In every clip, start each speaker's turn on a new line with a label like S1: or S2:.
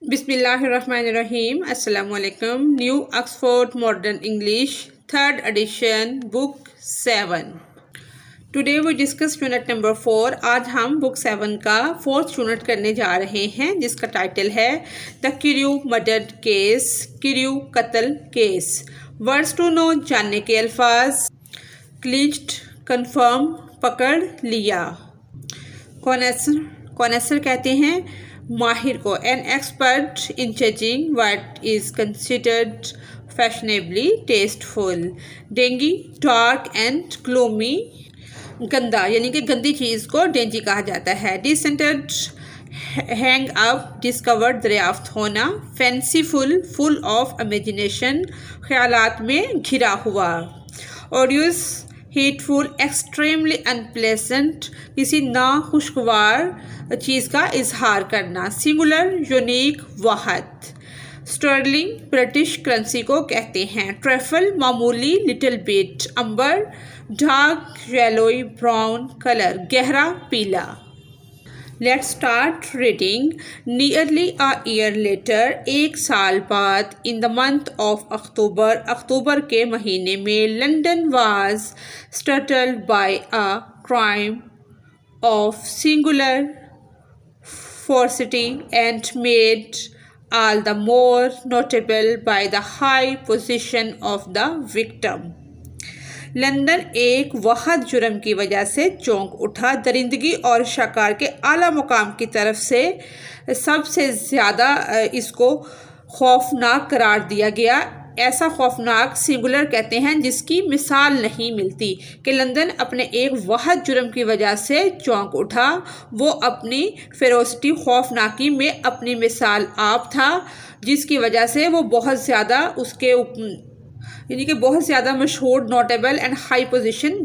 S1: Bismillahirrahmanirrahim. Assalamu alaikum. New Oxford Modern English, 3rd edition, Book 7. Today we discuss unit number 4. आज हम book 7 का 4th unit करने जा रहे हैं जिसका टाइटल है द क्रियू मर्डर केस, क्रियू कत्ल केस. वर्ड्स टू नो, जानने के अल्फाज. क्लिच्ड, कन्फर्म, पकड़ लिया. कॉनेसर कहते हैं माहिर को. An expert in judging what is considered fashionably tasteful. Dingy, dark and gloomy, गंदा यानी कि गंदी चीज़ को डेंजी कहा जाता है. डिसेंटेड, हैंग अप, डिस्कवर्ड, दरियाफ्त होना. फैंसीफुल, फुल ऑफ इमेजिनेशन, ख्यालात में घिरा हुआ. ऑडियस, हेटफुल, एक्सट्रीमली अनप्लेजेंट, किसी नाखुशगवार चीज़ का इजहार करना. सिंगुलर, यूनिक, वाहद. स्टर्लिंग, ब्रिटिश करेंसी को कहते हैं. ट्रैफल, मामूली, little bit. Amber, dark yellowy brown colour, गहरा पीला. Let's start reading. Nearly a year later, एक साल बाद. In the month of October, अक्टूबर के महीने में. London was startled by a crime of singular ferocity and made all the more notable by the high position of the victim. London एक वहद जुर्म की वजह से चौंक उठा. दरिंदगी और शिकार के आला मुकाम की तरफ से सबसे ज़्यादा इसको खौफनाक करार दिया गया. ऐसा खौफनाक सिंगुलर कहते हैं जिसकी मिसाल नहीं मिलती कि लंदन अपने एक वहद जुर्म की वजह से चौंक उठा. वो अपनी फेरोसिटी, खौफनाकी में अपनी मिसाल आप था जिसकी वजह से वो बहुत ज़्यादा उसके यानी कि बहुत ज़्यादा मशहूर, नोटेबल एंड हाई पोजीशन,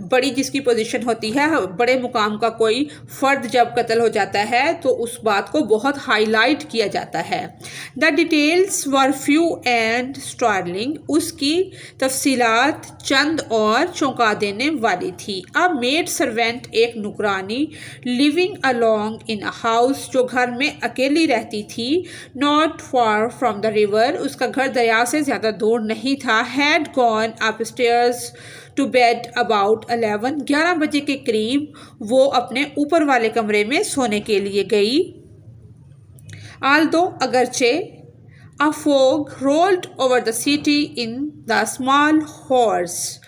S1: बड़ी जिसकी पोजीशन होती है, बड़े मुकाम का कोई फ़र्द जब कत्ल हो जाता है तो उस बात को बहुत हाईलाइट किया जाता है. The details were few and Starlink, उसकी तफसीलात चंद और चौंका देने वाली थी. अ मेड सर्वेंट, एक नुकरानी. Living alone in a house, जो घर में अकेली रहती थी. Not far from the river, उसका घर दरिया से ज़्यादा दूर नहीं था. Had gone upstairs to bed about 11 बजे के करीब वो अपने ऊपर वाले कमरे में सोने के लिए गई. आल्दो, अगरचे. A fog rolled over the city in the small hours,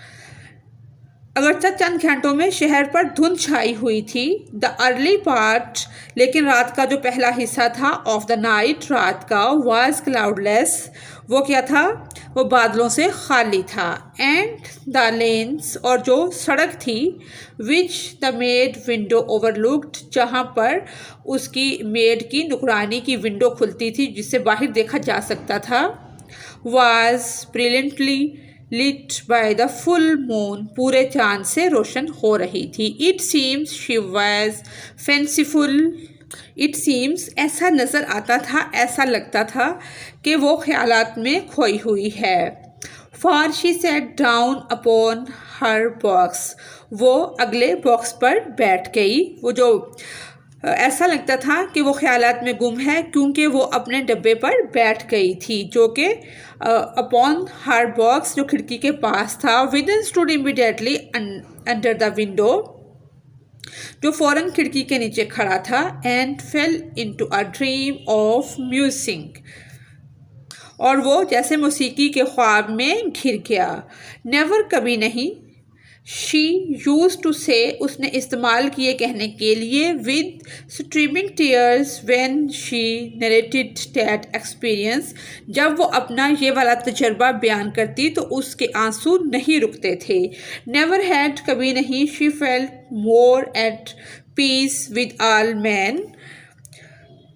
S1: अगरचा चंद घंटों में शहर पर धुंध छाई हुई थी. द अर्ली पार्ट, लेकिन रात का जो पहला हिस्सा था, ऑफ द नाइट, रात का, वाज क्लाउडलेस, वो क्या था, वो बादलों से खाली था. एंड द लेन्स, और जो सड़क थी, which the made window overlooked, जहाँ पर उसकी मेड की नुकरानी की विंडो खुलती थी जिससे बाहर देखा जा सकता था, was brilliantly lit by the full moon, पूरे चांद से रोशन हो रही थी. It seems she was fanciful, it seems, ऐसा नज़र आता था, ऐसा लगता था कि वो ख्यालात में खोई हुई है. For she said down upon her box, वो अगले बॉक्स पर बैठ गई. वो जो ऐसा लगता था कि वो ख्यालात में गुम है क्योंकि वो अपने डब्बे पर बैठ गई थी जो कि अपॉन हर बॉक्स, जो खिड़की के पास था. Within stood immediately under the window, जो फ़ौरन खिड़की के नीचे खड़ा था. And fail into a dream of music, और वो जैसे मौसीकी के ख्वाब में घिर गया. नेवर, कभी नहीं. शी यूज टू से, उसने इस्तेमाल किए कहने के लिए. With streaming tears when she narrated that experience, जब वो अपना ये वाला तजर्बा बयान करती तो उसके आंसू नहीं रुकते थे. नेवर हैड, कभी नहीं. She felt more at peace with all man,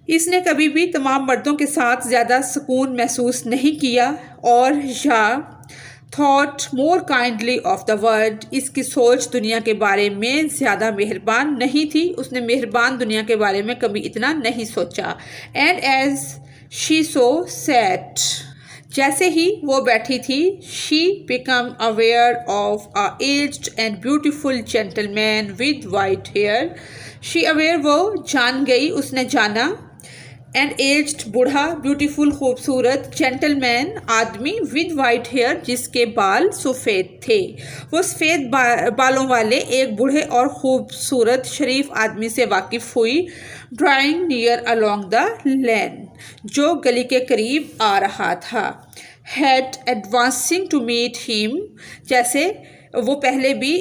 S1: इसने कभी भी तमाम मर्दों के साथ ज़्यादा सुकून महसूस नहीं किया. और या thought more kindly of the world, इसकी सोच दुनिया के बारे में ज़्यादा मेहरबान नहीं थी, उसने मेहरबान दुनिया के बारे में कभी इतना नहीं सोचा. And as she so sat, जैसे ही वो बैठी थी, she become aware of a aged and beautiful gentleman with white hair. She aware, वो जान गई, उसने जाना एंड एज्ड बूढ़ा, ब्यूटीफुल खूबसूरत, जेंटलमैन आदमी विद वाइट हेयर जिसके बाल सफ़ेद थे। वो सफ़ेद बालों वाले एक बूढ़े और खूबसूरत शरीफ आदमी से वाकिफ़ हुई। Drawing near along the lane, जो गली के करीब आ रहा था। Had advancing to meet him, जैसे वो पहले भी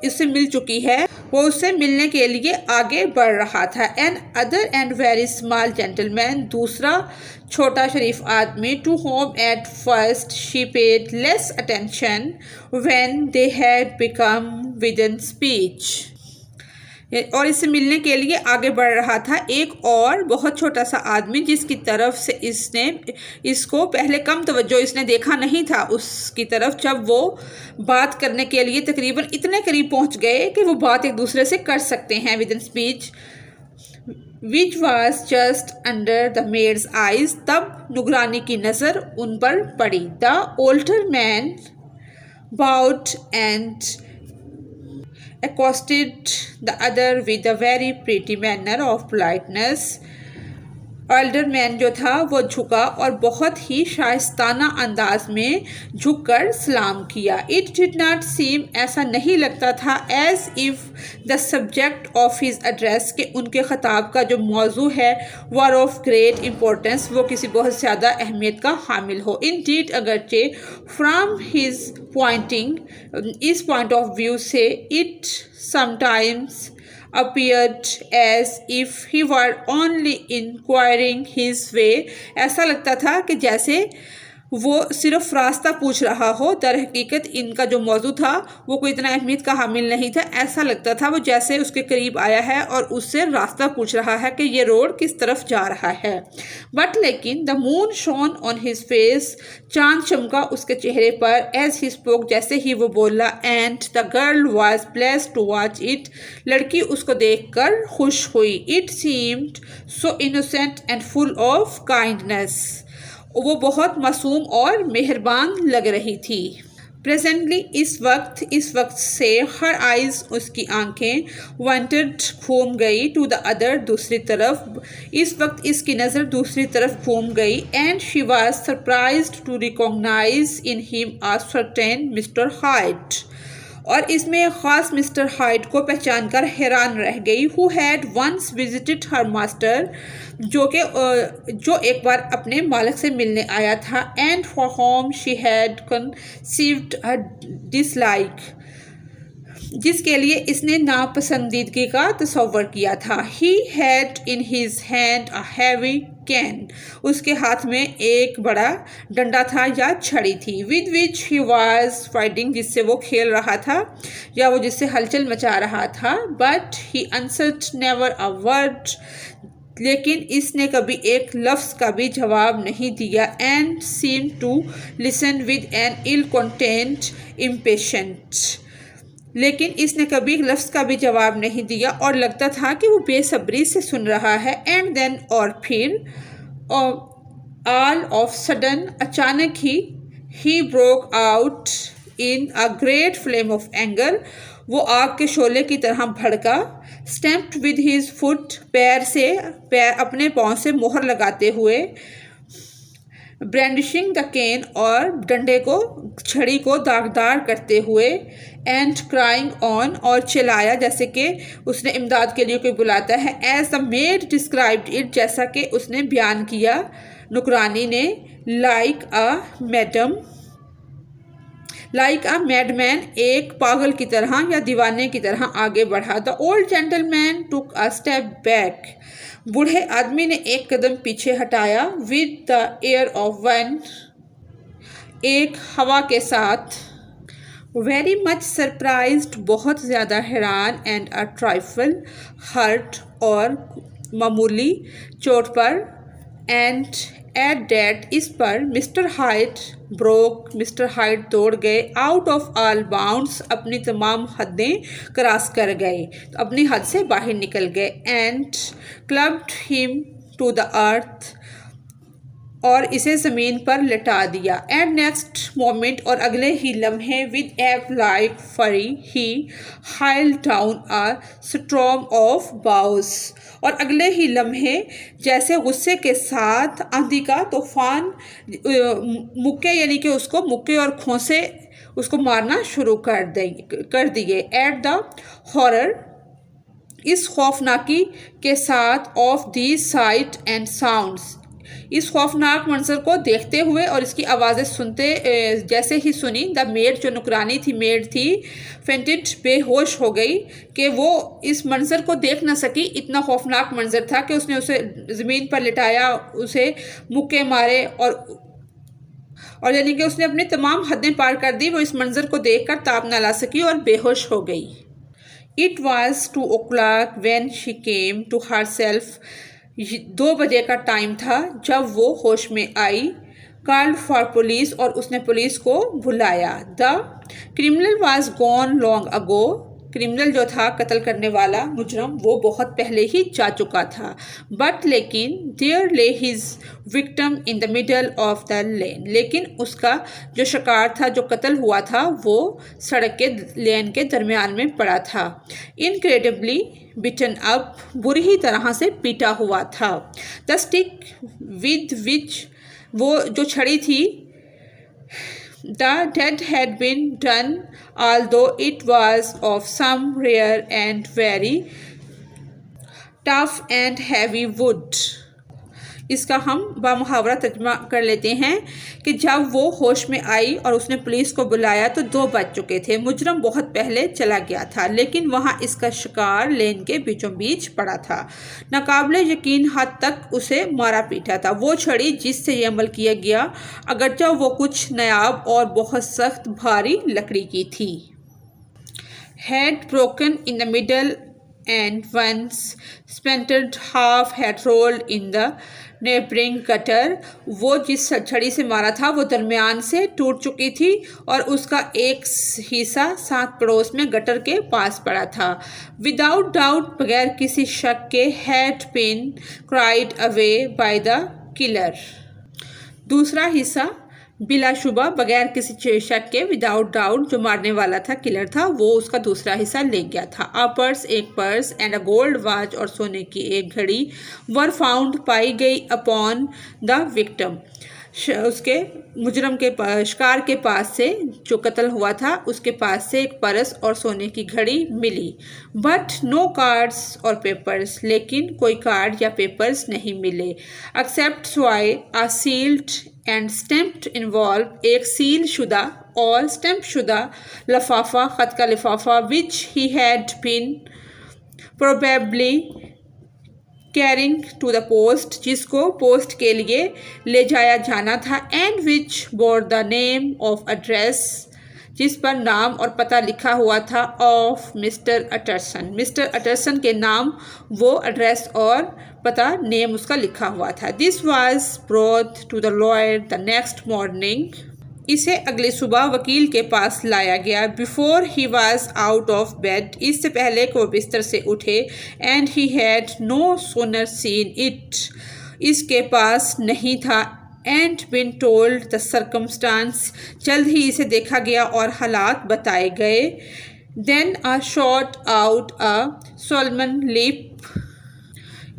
S1: इससे मिल चुकी है, वो उससे मिलने के लिए आगे बढ़ रहा था। Another and very small gentleman, दूसरा छोटा शरीफ आदमी, to whom at first she paid less attention when they had become within speech, और इससे मिलने के लिए आगे बढ़ रहा था एक और बहुत छोटा सा आदमी जिसकी तरफ से इसको पहले कम तवज्जो इसने देखा नहीं था उसकी तरफ, जब वो बात करने के लिए तकरीबन इतने करीब पहुंच गए कि वो बात एक दूसरे से कर सकते हैं within speech, which was just under the maid's eyes, तब नुगरानी की नज़र उन पर पड़ी। The older man bowed and accosted the other with a very pretty manner of politeness. Elder man जो था वो झुका और बहुत ही शाइस्ताना अंदाज में झुककर सलाम किया। इट डिड नॉट सीम, ऐसा नहीं लगता था, as if the subject of his address, के उनके ख़ताब का जो मौजू है वर ऑफ ग्रेट इम्पोर्टेंस, वो किसी बहुत ज़्यादा अहमियत का हामिल हो। इंडीड, अगरचे फ्राम हिज पॉइंटिंग, इस पॉइंट ऑफ व्यू से, it sometimes appeared as if he were only inquiring his way, ऐसा लगता था कि जैसे वो सिर्फ रास्ता पूछ रहा हो। दर हकीकत इनका जो मौजू था वो कोई इतना अहमियत का हामिल नहीं था। ऐसा लगता था वो जैसे उसके करीब आया है और उससे रास्ता पूछ रहा है कि ये रोड किस तरफ जा रहा है। बट लेकिन the moon shown on his face, चांद चमका उसके चेहरे पर, एज ही स्पोक, जैसे ही वो बोला, and the girl was blessed to watch it, लड़की उसको देखकर खुश हुई। It seemed so innocent and full of kindness, वो बहुत मासूम और मेहरबान लग रही थी। प्रेजेंटली, इस वक्त से हर आइज, उसकी आंखें, वांटेड, घूम गई, टू द अदर, दूसरी तरफ, इस वक्त इसकी नज़र दूसरी तरफ घूम गई, and she was surprised to recognise in him a certain mister Hyde, और इसमें ख़ास मिस्टर हाइट को पहचान कर हैरान रह गई। Who had once visited her master, जो एक बार अपने मालिक से मिलने आया था, and for whom she had conceived a dislike, जिसके लिए इसने नापसंदीदगी का तस्वर किया था। He had in his hand a heavy cane, उसके हाथ में एक बड़ा डंडा था या छड़ी थी, with which he was fighting, जिससे वो खेल रहा था या वो जिससे हलचल मचा रहा था। But he answered never a word, लेकिन इसने कभी एक लफ्ज़ का भी जवाब नहीं दिया। And seem to listen with an ill content impatient, लेकिन इसने कभी एक लफ्ज़ का भी जवाब नहीं दिया और लगता था कि वो बेसब्री से सुन रहा है। एंड देन, और फिर, ऑल ऑफ सडन, अचानक he broke out in a great flame of anger, वो आग के शोले की तरह भड़का। स्टैम्प्ड विद हिज फुट, अपने पाँव से मोहर लगाते हुए, ब्रैंडिशिंग द केन, और डंडे को, छड़ी को दागदार करते हुए, एंड क्राइंग ऑन, और चिल्लाया जैसे कि उसने इमदाद के लिए कोई बुलाता है। As the maid described it, जैसा कि उसने बयान किया नुकरानी ने, लाइक अ मैडमैन, एक पागल की तरह या दीवाने की तरह आगे बढ़ा। The old gentleman took a step back, बूढ़े आदमी ने एक कदम पीछे हटाया। With the air of one, एक हवा के साथ। वेरी मच सरप्राइज्ड, बहुत ज़्यादा हैरान। एंड अ ट्राइफल हर्ट, और मामूली चोट पर। एंड एट दैट, इस पर, मिस्टर हाइट दौड़ गए। आउट ऑफ ऑल बाउंड्स, अपनी तमाम हदें क्रॉस कर गए, तो अपनी हद से बाहर निकल गए। And clubbed him to the earth, और इसे ज़मीन पर लिटा दिया। एंड नेक्स्ट मोमेंट, और अगले ही लम्हे, विद एप लाइक फरी ही हाइल्ड डाउन अ स्टॉर्म ऑफ बाउस, और अगले ही लम्हे जैसे गुस्से के साथ आंधी का तूफान मुक्के यानी कि उसको मुक्के और खोंसे उसको मारना शुरू कर दिए। एट द हॉरर, इस खौफनाकी के साथ, of the site and sounds, इस खौफनाक मंजर को देखते हुए और इसकी आवाज़ें सुनते जैसे ही सुनी, द मेड, जो नुकरानी थी, मेड थी, फेंटेड, बेहोश हो गई कि वो इस मंजर को देख ना सकी। इतना खौफनाक मंजर था कि उसने उसे ज़मीन पर लिटाया, उसे मुक्के मारे और यानी कि उसने अपनी तमाम हदें पार कर दी। वो इस मंजर को देखकर ताब ना ला सकी और बेहोश हो गई। It was 2 o'clock when she came to herself. 2 बजे का टाइम था जब वो होश में आई। कॉल्ड फॉर पुलिस, और उसने पुलिस को बुलाया। The criminal was gone long ago, criminal जो था, कत्ल करने वाला मुजरम, वो बहुत पहले ही जा चुका था। बट लेकिन देयर ले his victim in the middle of the lane, लेकिन उसका जो शिकार था, जो कत्ल हुआ था, वो सड़क के लेन के दरमियान में पड़ा था। इनक्रेडिबली बिटन अप, बुरी ही तरह से पीटा हुआ था। द स्टिक विद विच, वो जो छड़ी थी, the deed had been done, although it was of some rare and very tough and heavy wood. इसका हम बामुहावरा तर्जुमा कर लेते हैं कि जब वो होश में आई और उसने पुलिस को बुलाया तो 2 बज चुके थे। मुजरम बहुत पहले चला गया था, लेकिन वहाँ इसका शिकार लेन के बीचों बीच पड़ा था। नाकाबिले यकीन हद तक उसे मारा पीटा था। वो छड़ी जिससे ये अमल किया गया, अगरचे वो कुछ नायाब और बहुत सख्त भारी लकड़ी की थी। Had broken in the middle and once splintered half had rolled in the neighboring gutter. वो जिस छड़ी से मारा था वो दरमियान से टूट चुकी थी और उसका एक हिस्सा साथ पड़ोस में गटर के पास पड़ा था। विदाउट डाउट, बगैर किसी शक के, had been cried away by the killer. दूसरा हिस्सा बिलाशुबा, बगैर किसी शक के, विदाउट डाउट, जो मारने वाला था, किलर था, वो उसका दूसरा हिस्सा ले गया था। अ पर्स, एक purse, and a gold watch, और सोने की एक घड़ी, वर फाउंड, पाई गई, अपॉन द विक्टिम, उसके मुजरम के शिकार के पास से, जो कत्ल हुआ था, उसके पास से एक पर्स और सोने की घड़ी मिली। बट नो कार्ड्स और पेपर्स, लेकिन कोई कार्ड या पेपर्स नहीं मिले। एक्सेप्ट स्वाई a sealed and stamped envelope, एक सील शुदा और स्टैम्प शुदा लफाफा, खत का लिफाफा, which he had been probably carrying to the post, जिसको पोस्ट के लिए ले जाया जाना था। And which bore the name of address, जिस पर नाम और पता लिखा हुआ था, ऑफ मिस्टर अटरसन, मिस्टर अटरसन के नाम, वो एड्रेस और पता, नेम उसका लिखा हुआ था। This was brought to the lawyer the next morning, इसे अगली सुबह वकील के पास लाया गया। Before he was out of bed, इससे पहले कि वो बिस्तर से उठे। And he had no sooner seen it, इसके पास नहीं था। And been told the circumstance, जल्द ही इसे देखा गया और हालात बताए गए। Then a shot out a solemn lip,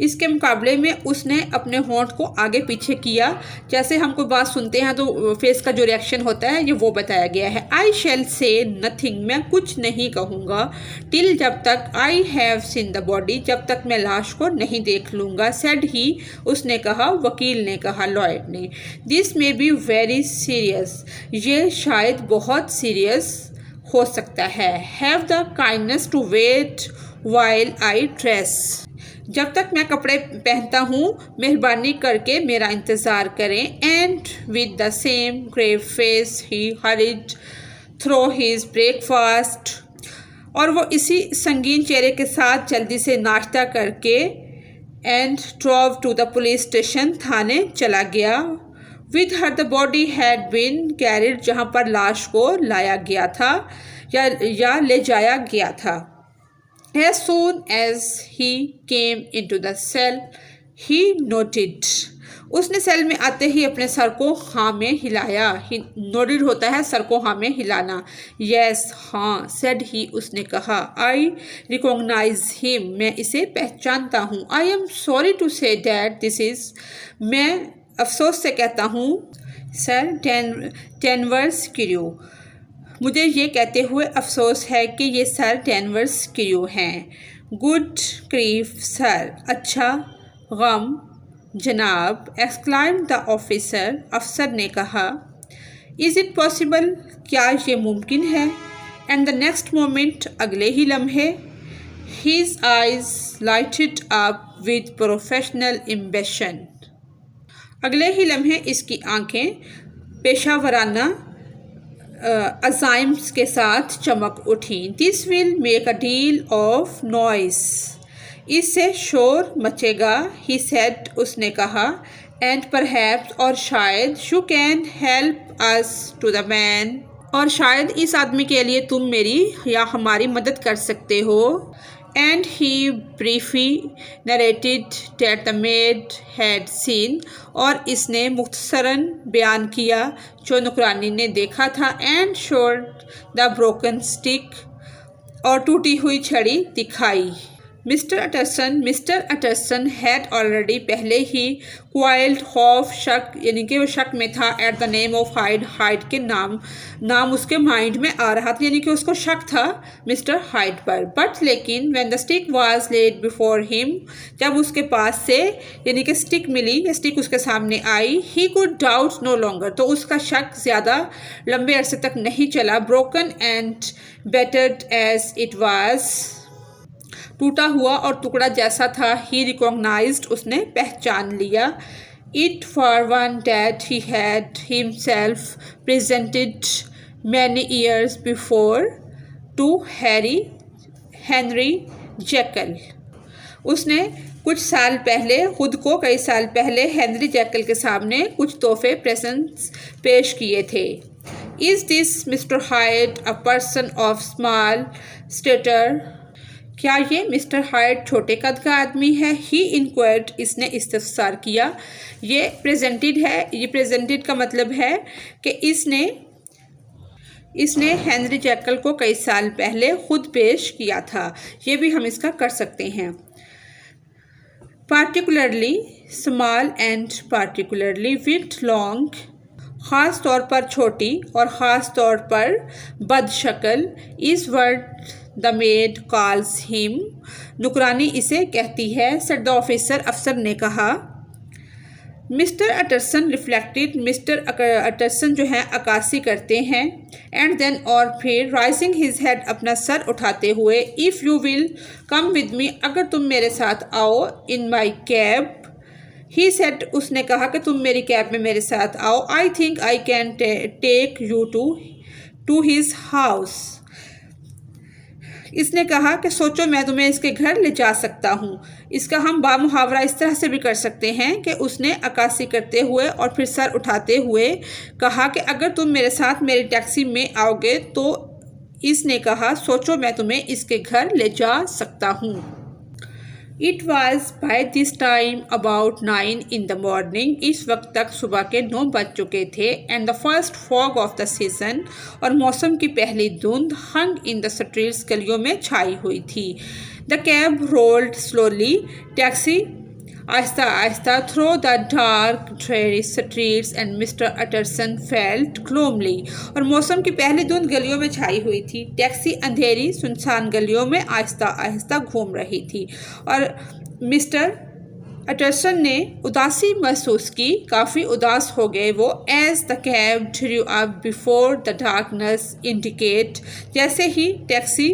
S1: इसके मुकाबले में उसने अपने होंठ को आगे पीछे किया। जैसे हम कोई बात सुनते हैं तो फेस का जो रिएक्शन होता है, ये वो बताया गया है। आई शैल से नथिंग, मैं कुछ नहीं कहूँगा। टिल, जब तक, I have seen the body, जब तक मैं लाश को नहीं देख लूँगा। सेड ही, उसने कहा, वकील ने कहा, लॉयर ने। This may be very serious, ये शायद बहुत सीरियस हो सकता है। Have the kindness to wait while I dress, जब तक मैं कपड़े पहनता हूँ मेहरबानी करके मेरा इंतज़ार करें। And with the same grave face he hurried through his breakfast, और वो इसी संगीन चेहरे के साथ जल्दी से नाश्ता करके and drove to the police station, थाने चला गया। Whither the body had been carried, जहाँ पर लाश को लाया गया था या ले जाया गया था। As soon as he came into the cell, he noted, उसने सेल में आते ही अपने सर को हाँ में हिलाया। ही नोडेड होता है सर को हाँ में हिलाना। यस हाँ, सेड ही, उसने कहा। आई रिकॉग्नाइज हिम, मैं इसे पहचानता हूँ। I am sorry to say that this is, मैं अफसोस से कहता हूँ सर डेनवर्स क्रू, मुझे ये कहते हुए अफसोस है कि ये सर डेनवर्स क्रू हैं। गुड क्रीफ सर, अच्छा गम जनाब, एक्सक्लाइम्ड द ऑफिसर, अफसर ने कहा। इज़ इट पॉसिबल, क्या ये मुमकिन है? एंड द नेक्स्ट मोमेंट, अगले ही लम्हे, his eyes lighted up with professional ambition, अगले ही लम्हे इसकी आंखें पेशावराना अज़ाइम्स के साथ चमक उठी। This will make a deal of noise, इससे शोर मचेगा। ही सेड, उसने कहा। एंड परहैप्स, और शायद, you can help us to the man, और शायद इस आदमी के लिए तुम मेरी या हमारी मदद कर सकते हो। And he briefly narrated that the made had seen, और इसने मुख्तसरन बयान किया जो नुकरानी ने देखा था। And showed the broken stick, और टूटी हुई छड़ी दिखाई। मिस्टर अटरसन हैड ऑलरेडी, पहले ही, क्वाइल्ड खौफ, शक, यानी कि वो शक में था। At the name of hide, hide के नाम उसके माइंड में आ रहा था, यानी कि उसको शक था मिस्टर हाइड पर। बट लेकिन when the stick was laid before him, जब उसके पास से यानी कि स्टिक मिली या स्टिक उसके सामने आई, he could doubt no longer, तो उसका शक ज़्यादा लंबे अरसे तक नहीं चला। Broken and battered as it was, टूटा हुआ और टुकड़ा जैसा था। ही रिकॉग्नाइज्ड, उसने पहचान लिया। It for one that he had himself presented many years before to Henry Jekyll, उसने कुछ साल पहले, खुद को कई साल पहले हेनरी जैकल के सामने कुछ तोहफे प्रेजेंट्स पेश किए थे। Is this mister hide a person of small stator, क्या ये मिस्टर हाइड छोटे कद का आदमी है? ही इंक्वायर्ड, इसने इस्तफसार किया। ये प्रेजेंटेड है, ये प्रेजेंटेड का मतलब है कि इसने हेनरी जैकल को कई साल पहले खुद पेश किया था। ये भी हम इसका कर सकते हैं। Particularly small and particularly with long, ख़ास तौर पर छोटी और ख़ास तौर पर बदशक्ल। इस word the maid calls him, नुकरानी इसे कहती है। सेड द ऑफिसर, अफसर ने कहा। Mister Utterson reflected, mister Utterson जो हैं अक्कासी करते हैं। एंड देन, और फिर, राइजिंग हिज हेड, अपना सर उठाते हुए, if you will come with me, अगर तुम मेरे साथ आओ, इन माई कैब, ही सेड, उसने कहा कि तुम मेरी कैब में मेरे साथ आओ। I think I can take you to his house, इसने कहा कि सोचो मैं तुम्हें इसके घर ले जा सकता हूँ। इसका हम बामुहावरा इस तरह से भी कर सकते हैं कि उसने अक्कासी करते हुए और फिर सर उठाते हुए कहा कि अगर तुम मेरे साथ मेरी टैक्सी में आओगे, तो इसने कहा सोचो मैं तुम्हें इसके घर ले जा सकता हूँ। It was by this time about 9 in the morning, इस वक्त तक सुबह के 9 बज चुके थे। And the first fog of the season, और मौसम की पहली धुंध, हंग इन द स्ट्रीट्स, गलियों में छाई हुई थी। The cab rolled slowly, taxi आहिस्ता आहिस्ता through the dark dreary streets, and mister Utterson felt gloomily, और मौसम की पहली धुंध गलियों में छाई हुई थी। टैक्सी अंधेरी सुनसान गलियों में आहिस्ता आहिस्ता घूम रही थी, और मिस्टर अटरसन ने उदासी महसूस की, काफ़ी उदास हो गए वो। As the cab drew up before the darkness indicate, जैसे ही टैक्सी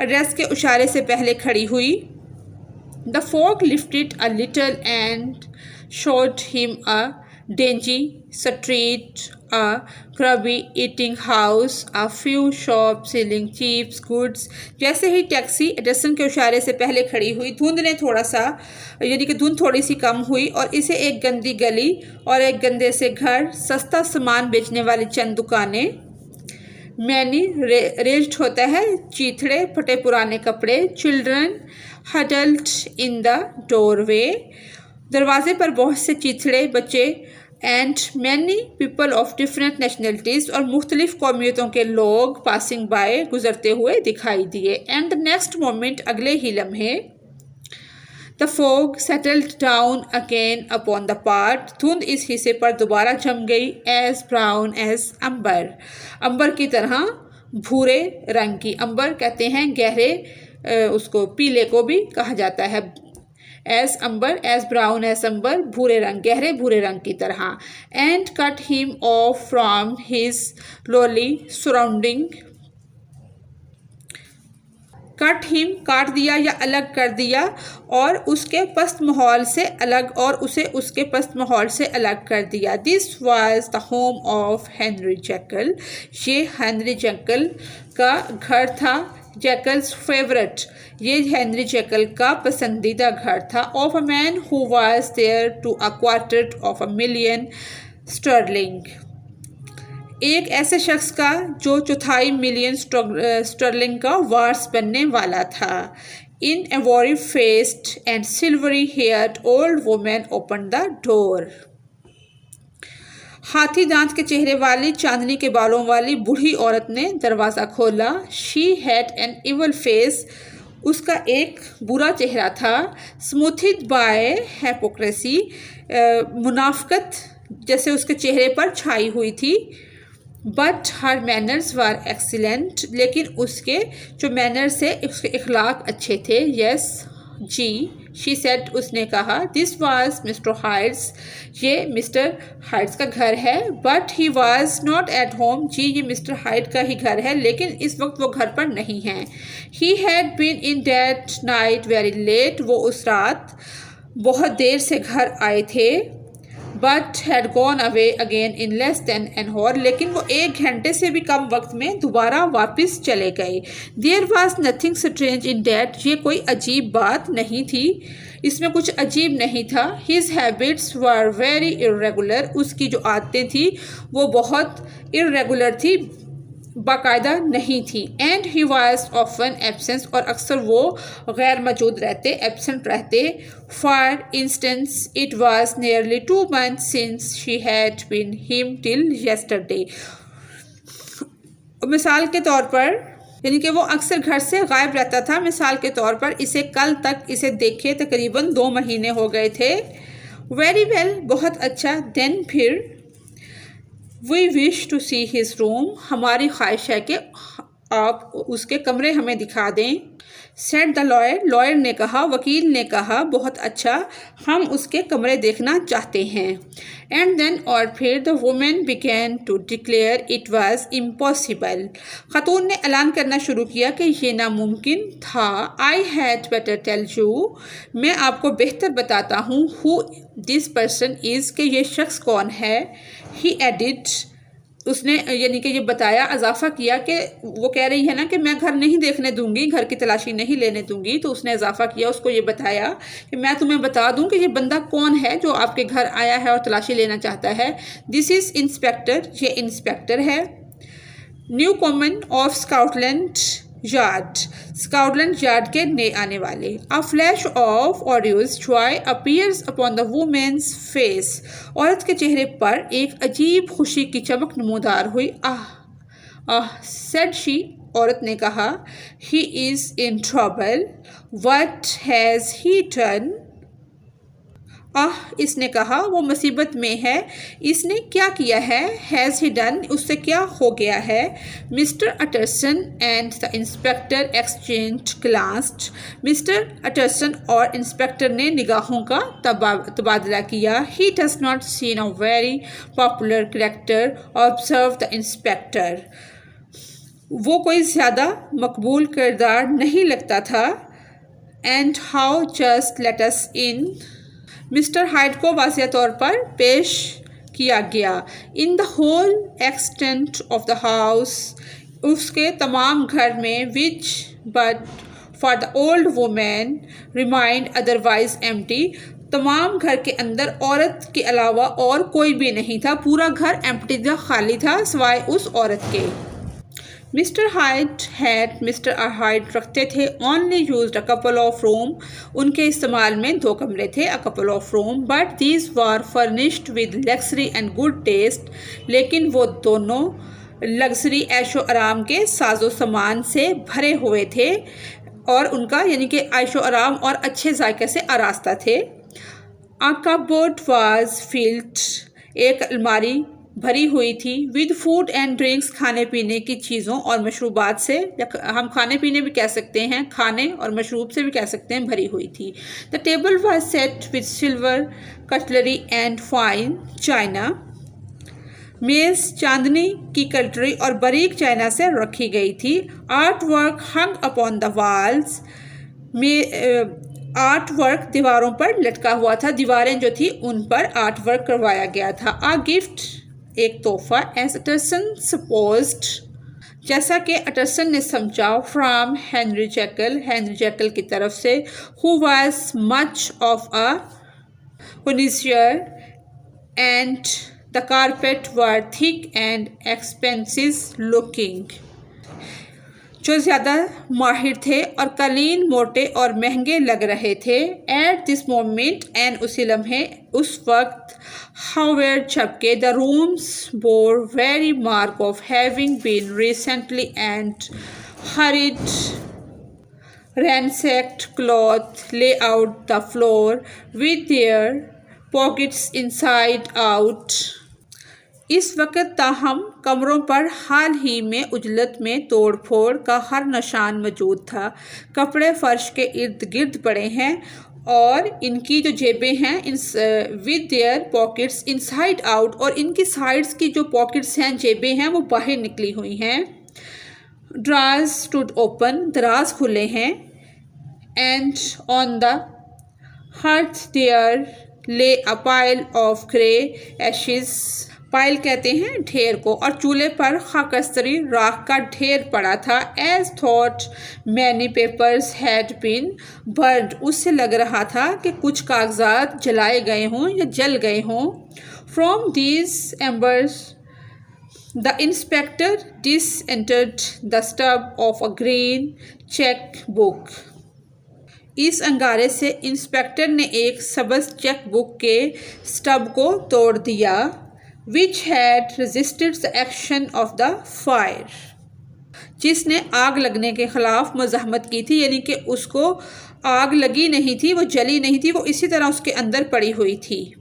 S1: एड्रेस के इशारे से पहले खड़ी हुई, the fog lifted a little and showed him a dingy street, a grubby eating house, a few shops selling cheap goods। जैसे ही टैक्सी एडरसन के इशारे से पहले खड़ी हुई, धुंध ने थोड़ा सा, यानी कि धुंध थोड़ी सी कम हुई, और इसे एक गंदी गली और एक गंदे से घर, सस्ता सामान बेचने वाली चंद दुकानें, मैनी रेज्ड होता है चीथड़े, फटे पुराने कपड़े, children huddled in the doorway, दरवाजे पर बहुत से चिथड़े बच्चे and many people of different nationalities और मुख्तलिफ कौमियतों के लोग पासिंग बाय गुजरते हुए दिखाई दिए। एंड द नेक्स्ट मोमेंट अगले ही लम्हे the fog settled down again upon the part, धुंध इस हिस्से पर दोबारा जम गई। एज ब्राउन एज अंबर, अंबर की तरह भूरे रंग की। अंबर कहते हैं गहरे उसको पीले को भी कहा जाता है। एज अंबर, एज ब्राउन एज अंबर, भूरे रंग, गहरे भूरे रंग की तरह। And cut him of from his lolly surrounding, cut him काट दिया या अलग कर दिया और उसके पस्त माहौल से अलग, और उसे उसके पस्त माहौल से अलग कर दिया। This was the home of Henry Jekyll, ये हेनरी जेकल का घर था। जेकल्स फेवरेट, ये हेनरी जेकल का पसंदीदा घर था। Of a man who was there to a quarter of a million sterling, एक ऐसे शख्स का जो चौथाई मिलियन स्टर्लिंग का वार्स बनने वाला था। An ivory faced and silvery haired old woman open the door, हाथी दांत के चेहरे वाली चांदनी के बालों वाली बूढ़ी औरत ने दरवाज़ा खोला। She had an evil face, उसका एक बुरा चेहरा था। स्मूथिड बाय हिपोक्रेसी, मुनाफकत जैसे उसके चेहरे पर छाई हुई थी। But her manners were excellent, लेकिन उसके जो मैनर्स है उसके इखलाक अच्छे थे। यस जी, शी सेड, उसने कहा। दिस वाज मिस्टर हाइट्स, ये मिस्टर हाइट्स का घर है। But he was not at home, जी ये मिस्टर हाइट का ही घर है लेकिन इस वक्त वो घर पर नहीं है। He had been in that night very late, वो उस रात बहुत देर से घर आए थे। But had gone away again in less than an hour, लेकिन वो 1 घंटे से भी कम वक्त में दोबारा वापस चले गए। There was nothing strange in that, ये कोई अजीब बात नहीं थी, इसमें कुछ अजीब नहीं था। His habits were very irregular, उसकी जो आदतें थी वो बहुत इर्रेगुलर थी, बाकायदा नहीं थी। And he was often absence, और अक्सर वो गैर मौजूद रहते, एब्सेंट रहते। For instance it was nearly 2 months since she had been him till yesterday, मिसाल के तौर पर यानी कि वो अक्सर घर से गायब रहता था। मिसाल के तौर पर इसे कल तक इसे देखे तकरीबन 2 महीने हो गए थे। वेरी वेल, बहुत अच्छा। देन फिर we wish to see his room, हमारी ख्वाहिश है कि आप उसके कमरे हमें दिखा दें। सेड द लॉयर, लॉयर ने कहा, वकील ने कहा, बहुत अच्छा, हम उसके कमरे देखना चाहते हैं। एंड देन, और फिर the women began to declare it was impossible, खातून ने ऐलान करना शुरू किया कि ये नामुमकिन था। I had better tell you, मैं आपको बेहतर बताता हूँ, हु दिस पर्सन इज़, कि ये शख्स कौन है। ही एडिड, उसने यानी कि ये बताया, इजाफा किया कि वो कह रही है ना कि मैं घर नहीं देखने दूंगी, घर की तलाशी नहीं लेने दूंगी, तो उसने इजाफा किया, उसको ये बताया कि मैं तुम्हें बता दूं कि ये बंदा कौन है जो आपके घर आया है और तलाशी लेना चाहता है। दिस इज़ इंस्पेक्टर, ये इंस्पेक्टर है। New common of Scotland Yard, Scotland Yard के नए आने वाले। A flash of odious joy appears upon the women's face, औरत के चेहरे पर एक अजीब खुशी की चमक नमूदार हुई। आह आह, सेड शी, औरत ने कहा। He is in trouble, what has he done, ah, इसने कहा, वो मुसीबत में है, इसने क्या किया है। हैज़ ही डन, उससे क्या हो गया है। Mister Utterson and the inspector exchanged glanced, mister Utterson और इंस्पेक्टर ने निगाहों का तबादला किया। He does not seem a very popular character, observed the inspector, वो कोई ज़्यादा मकबूल किरदार नहीं लगता था। And how just let us in, mister Hyde को वाज़िया तौर पर पेश किया गया। In the whole extent of the house, उसके तमाम घर में, which but for the old women remind otherwise empty, तमाम घर के अंदर औरत के अलावा और कोई भी नहीं था, पूरा घर एम्प्टी था, खाली था सिवाय उस औरत के। मिस्टर हाइट रखते थे only use a couple of room, उनके इस्तेमाल में 2 कमरे थे, a couple of room, but these were furnished with luxury and good taste, लेकिन वो दोनों लग्जरी ऐशो आराम के साजो सामान से भरे हुए थे और उनका यानी कि ऐशो आराम और अच्छे जायके से आरास्ता थे। अ कपबोर्ड वाज फिल्ड, एक अलमारी भरी हुई थी, विद फूड एंड ड्रिंक्स, खाने पीने की चीज़ों और मशरूबात से, हम खाने पीने भी कह सकते हैं, खाने और मशरूब से भी कह सकते हैं, भरी हुई थी। The table was set with silver cutlery and fine China, मेज़ चांदनी की कटलरी और बारीक चाइना से रखी गई थी। Art work hung upon the walls, art work दीवारों पर लटका हुआ था, दीवारें जो थी उन पर आर्ट वर्क करवाया गया था। आ गिफ्ट, एक तोहफा, एज अटरसन सपोज्ड, जैसा कि अटरसन ने समझा, फ्रॉम हेनरी जैकल की तरफ से, who was much of a connoisseur and the carpet were thick and expensive looking, जो ज़्यादा माहिर थे और कालीन मोटे और महंगे लग रहे थे। एट दिस मोमेंट, एंड उसी लम्हे, उस वक्त, हाउएवर जबकि, the rooms bore very mark of having been recently and hurried ransacked cloth lay out the floor with their pockets inside out. इस वक्त ताहम कमरों पर हाल ही में उजलत में तोड़ फोड़ का हर निशान मौजूद था। कपड़े फर्श के इर्द गिर्द पड़े हैं और इनकी जो जेबें हैं with their pockets inside out, और इनकी साइड्स की जो पॉकेट्स हैं, जेबें हैं, वो बाहर निकली हुई हैं। ड्राज स्टूड ओपन, दराज खुले हैं। And on the hearth there lay a pile of grey ashes, pile कहते हैं ढेर को, और चूल्हे पर खाकस्तरी राख का ढेर पड़ा था। As thought many papers had been burned, उससे लग रहा था कि कुछ कागजात जलाए गए हों या जल गए हों। From these एम्बर्स the inspector disentered the stub of a green cheque book, इस अंगारे से इंस्पेक्टर ने एक सब्ज चेक बुक के स्टब को तोड़ दिया। Which had resisted the action of the fire, जिसने आग लगने के खिलाफ मज़ाहमत की थी, यानी कि उसको आग लगी नहीं थी, वो जली नहीं थी, वो इसी तरह उसके अंदर पड़ी हुई थी।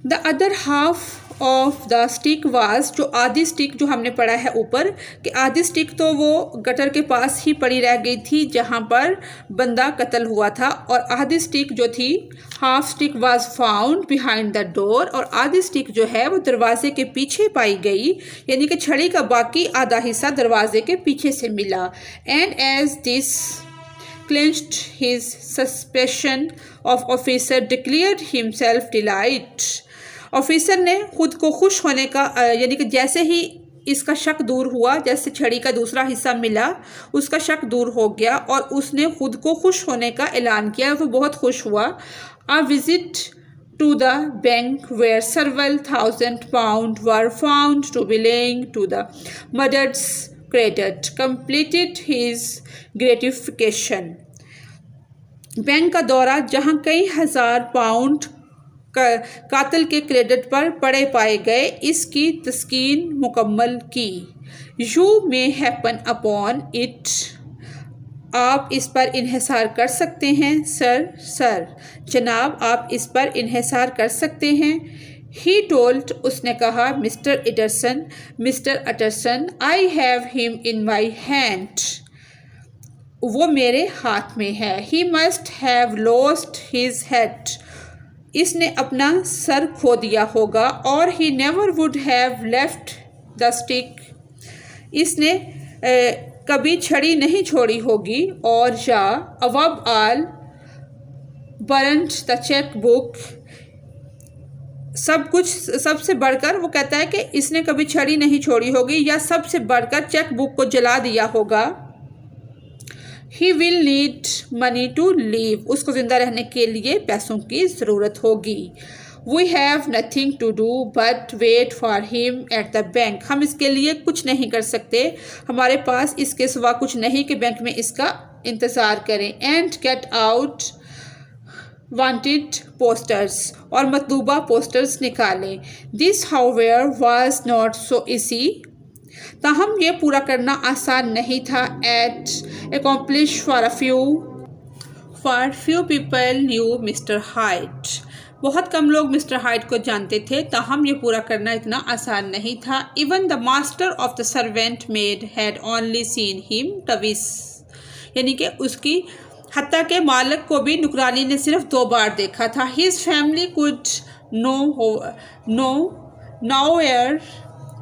S1: The other half of the stick was, जो आधी स्टिक जो हमने पढ़ा है ऊपर कि आधी स्टिक तो वो गटर के पास ही पड़ी रह गई थी जहाँ पर बंदा कत्ल हुआ था, और आधी स्टिक जो थी, half stick was found behind the door, और आधी स्टिक जो है वो दरवाजे के पीछे पाई गई, यानी कि छड़ी का बाकी आधा हिस्सा दरवाजे के पीछे से मिला। And as this clenched his suspicion of officer declared himself delight, officer ने खुद को खुश होने का, यानी कि जैसे ही इसका शक दूर हुआ, जैसे छड़ी का दूसरा हिस्सा मिला, उसका शक दूर हो गया और उसने खुद को खुश होने का ऐलान किया, वो बहुत खुश हुआ। A visit to the bank where several £1,000 were found to be laying to the murdered's credit completed his gratification, bank का दौरा जहां कई £1,000 कातिल के क्रेडिट पर पड़े पाए गए, इसकी तस्कीन मुकम्मल की। You may happen upon it, आप इस पर इन्हिसार कर सकते हैं। सर जनाब, आप इस पर इन्हिसार कर सकते हैं। ही टोल्ड, उसने कहा, mister Utterson, I have him in my hand, वो मेरे हाथ में है। He must have lost his head, इसने अपना सर खो दिया होगा। और he never would have left the stick, इसने कभी छड़ी नहीं छोड़ी होगी। और या above all burned the cheque book, सब कुछ सबसे बढ़कर वो कहता है कि इसने कभी छड़ी नहीं छोड़ी होगी या सबसे बढ़कर चेक बुक को जला दिया होगा। He will need money to live, उसको ज़िंदा रहने के लिए पैसों की ज़रूरत होगी। We have nothing to do but wait for him at the bank. हम इसके लिए कुछ नहीं कर सकते, हमारे पास इसके सिवा कुछ नहीं कि बैंक में इसका इंतज़ार करें। And get out wanted posters, और मतलूबा पोस्टर्स निकालें। This however was not so easy, ताहम ये पूरा करना आसान नहीं था। At accomplish for few people knew mister Hyde, बहुत कम लोग मिस्टर हाइट को जानते थे, ताहम ये पूरा करना इतना आसान नहीं था। Even the master of the servant made had only seen him twice, यानी कि उसकी हत्ता के मालिक को भी नुकरानी ने सिर्फ 2 बार देखा था। His family could nowhere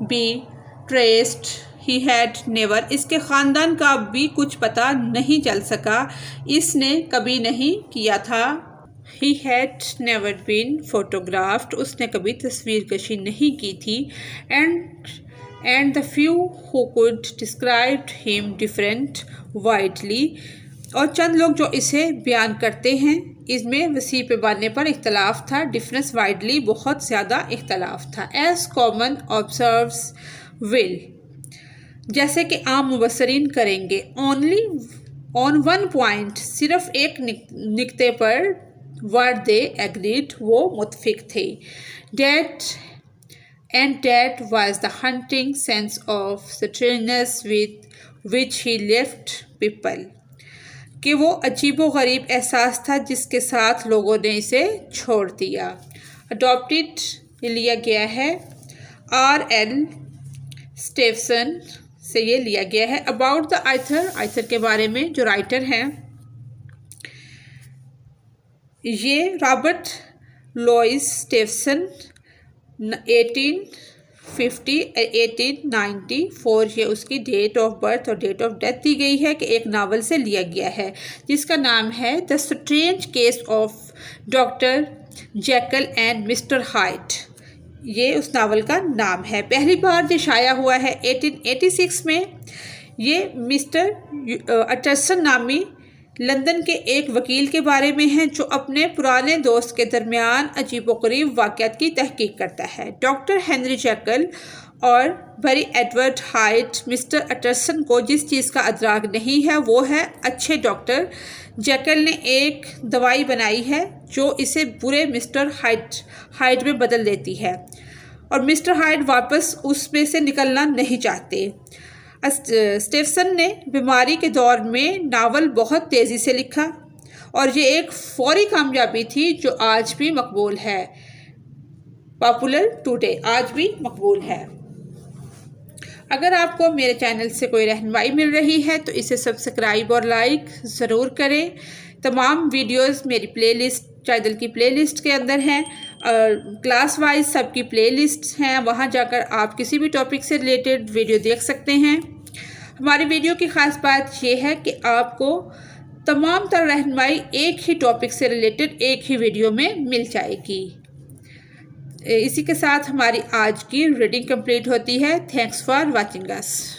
S1: be traced, he had never, इसके ख़ानदान का भी कुछ पता नहीं चल सका, इसने कभी नहीं किया था। He had never been photographed, उसने कभी तस्वीर कशी नहीं की थी। And the few who could describe him different widely, और चंद लोग जो इसे बयान करते हैं इसमें वसी पैमाने पर इख्तलाफ था। डिफरेंस वाइडली, बहुत ज़्यादा इख्तलाफ था। एज कॉमन ऑब्जर्व्स विल, जैसे कि आम मुबसरीन करेंगे। ओनली ऑन वन पॉइंट, सिर्फ एक निकते पर वर दे एग्रीड, वो मुतफिक थे। That was the hunting sense of strangeness with which he left people, कि वो अजीबो गरीब एहसास था जिसके साथ लोगों ने इसे छोड़ दिया। अडॉप्टेड लिया गया है R.L. स्टीवसन से, ये लिया गया है। अबाउट द आइथर के बारे में जो राइटर हैं, ये रॉबर्ट लुइस स्टीवसन 1894, ये उसकी डेट ऑफ बर्थ और डेट ऑफ डेथ दी गई है कि एक नावल से लिया गया है जिसका नाम है the strange case of doctor Jekyll and mister height. ये उस नावल का नाम है। पहली बार ये शाया हुआ है 1886 में। ये मिस्टर अटरसन नामी लंदन के एक वकील के बारे में है जो अपने पुराने दोस्त के दरमियान अजीबोगरीब वाक़यात की तहकीक करता है। डॉक्टर हेनरी जेकल और बरी एडवर्ड हाइट, मिस्टर अटरसन को जिस चीज़ का अदराक नहीं है वो है अच्छे डॉक्टर जेकल ने एक दवाई बनाई है जो इसे बुरे मिस्टर हाइट में बदल देती है, और मिस्टर हाइट वापस उसमें से निकलना नहीं चाहते। स्टीवसन ने बीमारी के दौर में नावल बहुत तेज़ी से लिखा और ये एक फौरी कामयाबी थी जो आज भी मकबूल है। पॉपुलर टुडे, आज भी मकबूल है। अगर आपको मेरे चैनल से कोई रहनुमाई मिल रही है तो इसे सब्सक्राइब और लाइक ज़रूर करें। तमाम वीडियोस मेरी प्लेलिस्ट चाइदल की प्लेलिस्ट के अंदर हैं और क्लास वाइज सबकी प्लेलिस्ट हैं, वहाँ जाकर आप किसी भी टॉपिक से रिलेटेड वीडियो देख सकते हैं। हमारी वीडियो की ख़ास बात यह है कि आपको तमाम तरह रहनुमाई एक ही टॉपिक से रिलेटेड एक ही वीडियो में मिल जाएगी। इसी के साथ हमारी आज की रीडिंग कंप्लीट होती है। Thanks for watching us.